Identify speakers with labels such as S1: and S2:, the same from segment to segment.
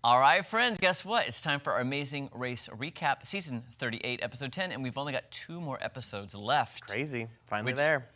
S1: All right, friends, guess what? It's time for our Amazing Race recap, season 38, episode 10, and we've only got 2 more episodes left.
S2: Crazy. Finally there.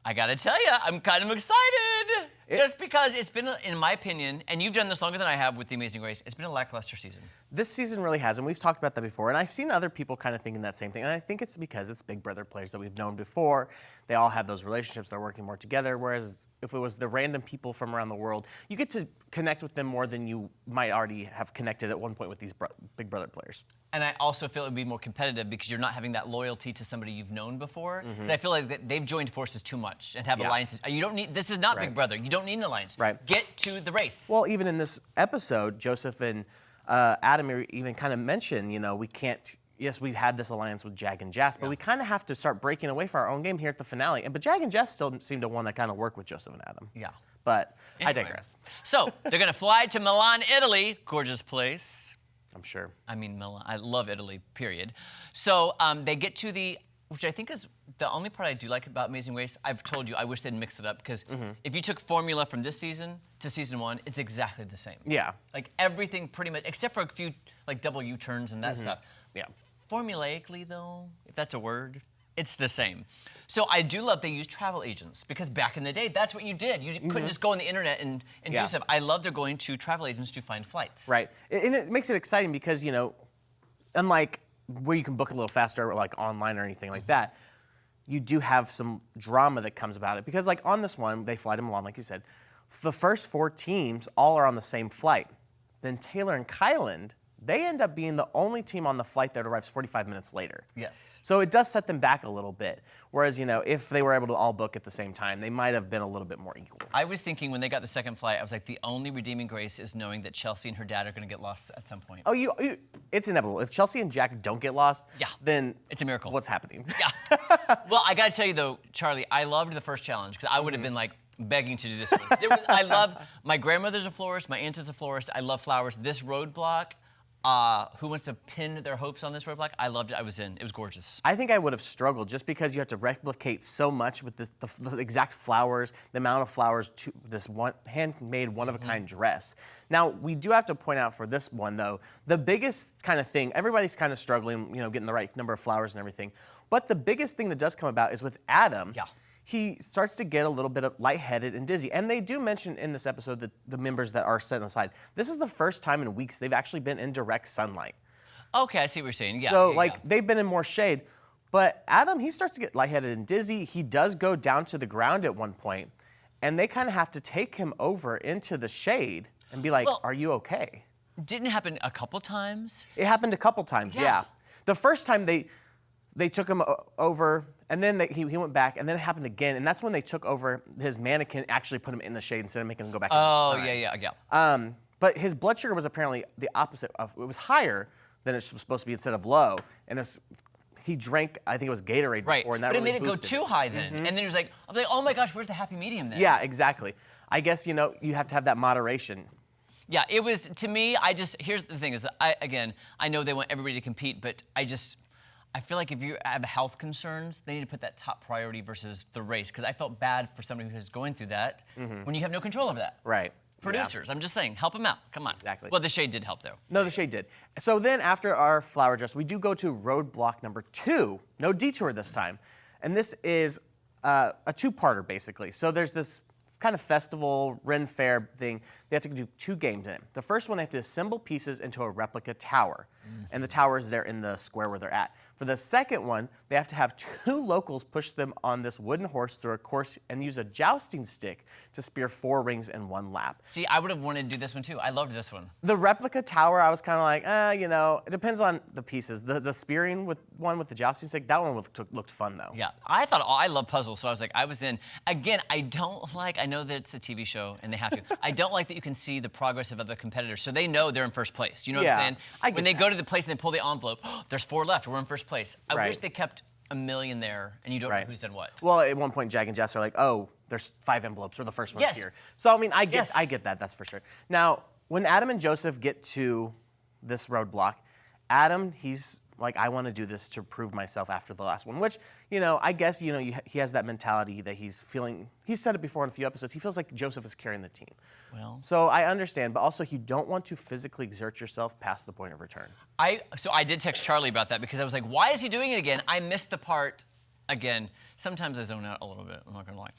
S1: I gotta tell you, I'm kind of excited. Just because it's been, in my opinion, and you've done this longer than I have with The Amazing Race, it's been a lackluster season.
S2: This season really has, and we've talked about that before, and I've seen other people kind of thinking that same thing, and I think it's because it's Big Brother players that we've known before. They all have those relationships, they're working more together, whereas if it was the random people from around the world, you get to connect with them more than you might already have connected at one point with these Big Brother players.
S1: And I also feel it would be more competitive because you're not having that loyalty to somebody you've known before. I feel like they've joined forces too much and have alliances. You don't need, this is not Big Brother. You don't need an alliance.
S2: Right.
S1: Get to the race.
S2: Well, even in this episode, Joseph and Adam even kind of mention, you know, we can't, yes, we had this alliance with Jag and Jess, but we kind of have to start breaking away for our own game here at the finale. But Jag and Jess still seem to want to kind of work with Joseph and Adam.
S1: Yeah.
S2: But
S1: anyway.
S2: I digress.
S1: So, they're going to fly to Milan, Italy. Gorgeous place.
S2: I'm sure.
S1: I mean, Milan. I love Italy, period. So, they get to the, which I think is the only part I do like about Amazing Race. I've told you, I wish they'd mix it up, because if you took formula from this season to season 1, it's exactly the same.
S2: Yeah.
S1: Like, everything pretty much, except for a few, like, double U-turns and that stuff.
S2: Yeah.
S1: Formulaically, though, if that's a word, it's the same. So I do love they use travel agents, because back in the day, that's what you did. You couldn't just go on the internet and do stuff. I love they're going to travel agents to find flights.
S2: Right. And it makes it exciting because, you know, unlike where you can book a little faster, like online or anything like that, you do have some drama that comes about it. Because, like, on this one, they fly to Milan, like you said. The first 4 teams all are on the same flight. Then Taylor and Kyland, they end up being the only team on the flight that arrives 45 minutes later.
S1: Yes.
S2: So it does set them back a little bit. Whereas, you know, if they were able to all book at the same time, they might have been a little bit more equal.
S1: I was thinking when they got the second flight, I was like, the only redeeming grace is knowing that Chelsea and her dad are going to get lost at some point.
S2: Oh, it's inevitable. If Chelsea and Jack don't get lost, then
S1: it's a miracle.
S2: What's happening?
S1: Yeah. Well, I got to tell you, though, Charlie, I loved the first challenge, because I would have been like, begging to do this one. I love, my grandmother's a florist, my aunt is a florist, I love flowers. This roadblock, who wants to pin their hopes on this roadblock? I loved it, I was in, it was gorgeous.
S2: I think I would have struggled just because you have to replicate so much with the exact flowers, the amount of flowers to this one handmade one-of-a-kind dress. Now, we do have to point out for this one, though, the biggest kind of thing, everybody's kind of struggling, you know, getting the right number of flowers and everything, but the biggest thing that does come about is with Adam.
S1: Yeah.
S2: He starts to get a little bit of lightheaded and dizzy. And they do mention in this episode that the members that are set aside, this is the first time in weeks they've actually been in direct sunlight.
S1: Okay, I see what you're saying. Yeah.
S2: So, they've been in more shade. But Adam, he starts to get lightheaded and dizzy. He does go down to the ground at one point, and they kind of have to take him over into the shade and be like, are you okay?
S1: Didn't it happen a couple times?
S2: It happened a couple times, yeah. The first time they took him over, and then he went back, and then it happened again, and that's when they took over his mannequin, actually put him in the shade instead of making him go back in the sun.
S1: Yeah.
S2: But his blood sugar was apparently the opposite of, it was higher than it was supposed to be instead of low, and he drank, I think it was Gatorade before, and that
S1: but
S2: really
S1: it made it go too high then, and then he was like, I'm like, oh my gosh, where's the happy medium then?
S2: Yeah, exactly. I guess, you know, you have to have that moderation.
S1: Yeah, it was, to me, here's the thing, is I know they want everybody to compete, but I feel like if you have health concerns, they need to put that top priority versus the race, because I felt bad for somebody who's going through that when you have no control over that.
S2: Right.
S1: Producers, I'm just saying, help them out. Come on.
S2: Exactly.
S1: Well, the shade did help, though.
S2: No, the shade did. So then after our flower dress, we do go to roadblock number 2. No detour this time. And this is a 2-parter, basically. So there's this kind of festival, Ren Fair thing. They have to do 2 games in it. The first one, they have to assemble pieces into a replica tower. And the tower is there in the square where they're at. For the second one, they have to have 2 locals push them on this wooden horse through a course and use a jousting stick to spear 4 rings in 1 lap.
S1: See, I would have wanted to do this one too. I loved this one.
S2: The replica tower, I was kind of like, you know, it depends on the pieces. The spearing with the jousting stick, that one looked fun though.
S1: Yeah, I love puzzles, so I was like, I was in. Again, I know that it's a TV show and they have to. I don't like that you can see the progress of other competitors, so they know they're in first place. You know what I'm saying? When they go to the place and they pull the envelope, there's 4 left, we're in first place. I wish they kept a million there and you don't know who's done what.
S2: Well, at one point, Jag and Jess are like, oh, there's 5 envelopes, or the first one's here. So, I mean, I get that, that's for sure. Now, when Adam and Joseph get to this roadblock, Adam, he's like, I want to do this to prove myself after the last one, which, I guess, he has that mentality that he's said it before in a few episodes, he feels like Joseph is carrying the team.
S1: Well.
S2: So I understand, but also you don't want to physically exert yourself past the point of return.
S1: So I did text Charlie about that because I was like, why is he doing it again? I missed the part again. Sometimes I zone out a little bit, I'm not gonna lie.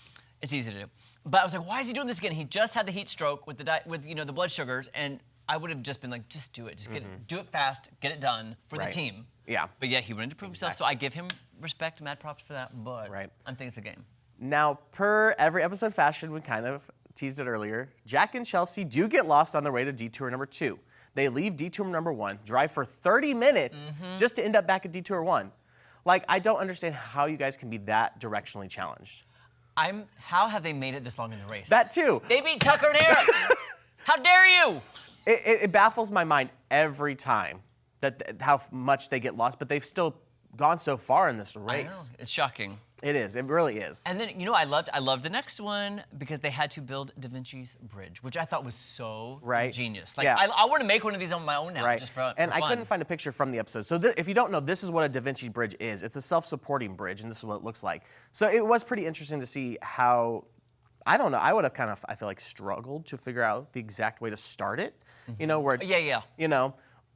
S1: It's easy to do. But I was like, why is he doing this again? He just had the heat stroke with the blood sugars, and I would have just been like, just do it. Just do it fast, get it done for the team.
S2: Yeah.
S1: But yeah, he wanted to prove himself, so I give him respect, mad props for that, but I'm thinking it's a game.
S2: Now, per every episode fashion, we kind of teased it earlier, Jack and Chelsea do get lost on their way to detour number 2. They leave detour number 1, drive for 30 minutes just to end up back at detour 1. Like, I don't understand how you guys can be that directionally challenged.
S1: How have they made it this long in the race?
S2: That too.
S1: They beat Tucker and Eric. How dare you?
S2: It baffles my mind every time that how much they get lost, but they've still gone so far in this race.
S1: I know. It's shocking.
S2: It is. It really is.
S1: And then, I loved the next one because they had to build Da Vinci's bridge, which I thought was so genius. Like, I want to make one of these on my own now, just for fun.
S2: And I couldn't find a picture from the episode. So if you don't know, this is what a Da Vinci bridge is. It's a self-supporting bridge, and this is what it looks like. So it was pretty interesting to see how, I don't know, I would have kind of, I feel like, struggled to figure out the exact way to start it. Where,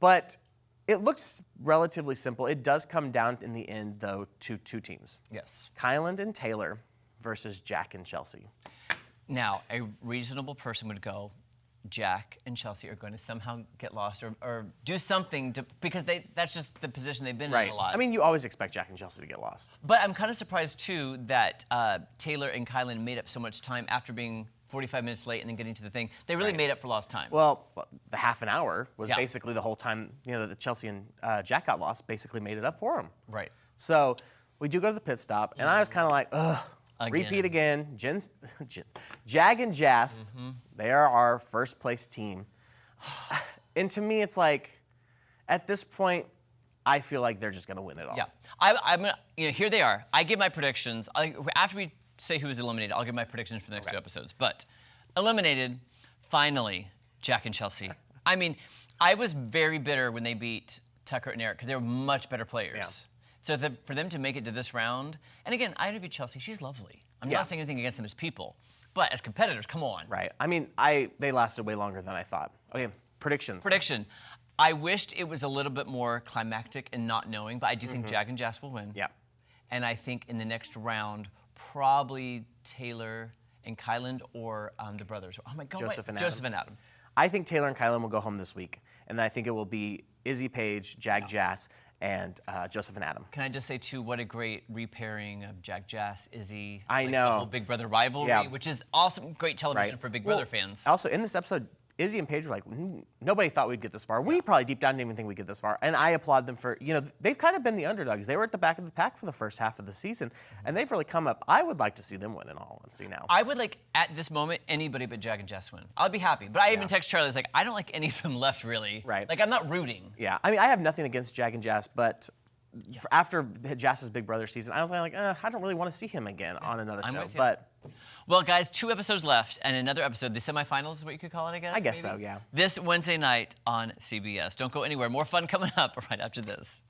S2: but it looks relatively simple. It does come down in the end, though, to 2 teams.
S1: Yes.
S2: Kyland and Taylor versus Jack and Chelsea.
S1: Now, a reasonable person would go, Jack and Chelsea are going to somehow get lost or do something because that's just the position they've been in a lot.
S2: I mean, you always expect Jack and Chelsea to get lost.
S1: But I'm kind of surprised, too, that Taylor and Kyland made up so much time after being 45 minutes late and then getting to the thing. They really made up for lost time.
S2: Well, the half an hour was basically the whole time, that Chelsea and Jack got lost, basically made it up for them.
S1: Right.
S2: So we do go to the pit stop, and I was kind of like, ugh, repeat again. Jag and Jas, they are our first place team. And to me, it's like, at this point, I feel like they're just going to win it all.
S1: Yeah. I'm gonna, here they are. I give my predictions. After we say who was eliminated, I'll give my predictions for the next 2 episodes. But eliminated, finally, Jack and Chelsea. I mean, I was very bitter when they beat Tucker and Eric because they were much better players. Yeah. So for them to make it to this round, and again, I interviewed Chelsea. She's lovely. I'm not saying anything against them as people, but as competitors, come on.
S2: Right. I mean, they lasted way longer than I thought. Okay, predictions.
S1: Prediction. I wished it was a little bit more climactic and not knowing, but I do think Jack and Jas will win.
S2: Yeah.
S1: And I think in the next round, probably Taylor and Kyland or the brothers. Oh my God,
S2: Joseph and
S1: Adam.
S2: I think Taylor and Kyland will go home this week, and I think it will be Izzy Page, Jag Jas, and Joseph and Adam.
S1: Can I just say too, what a great repairing of Jag Jas, Izzy.
S2: I know.
S1: The whole Big Brother rivalry, which is awesome, great television for Big Brother fans.
S2: Also, in this episode, Izzy and Paige were like, nobody thought we'd get this far. We probably deep down didn't even think we'd get this far. And I applaud them for, they've kind of been the underdogs. They were at the back of the pack for the first half of the season, and they've really come up. I would like to see them win in all honesty now.
S1: I would like, at this moment, anybody but Jag and Jas win. I'd be happy. But I even text Charlie, I was like, I don't like any of them left, really.
S2: Right.
S1: Like, I'm not rooting.
S2: Yeah. I mean, I have nothing against Jag and Jas, but after Jas's Big Brother season, I was like, I don't really want to see him again on another show. But
S1: well, guys, 2 episodes left and another episode. The semifinals is what you could call it, I guess?
S2: I guess so, yeah.
S1: This Wednesday night on CBS. Don't go anywhere. More fun coming up right after this.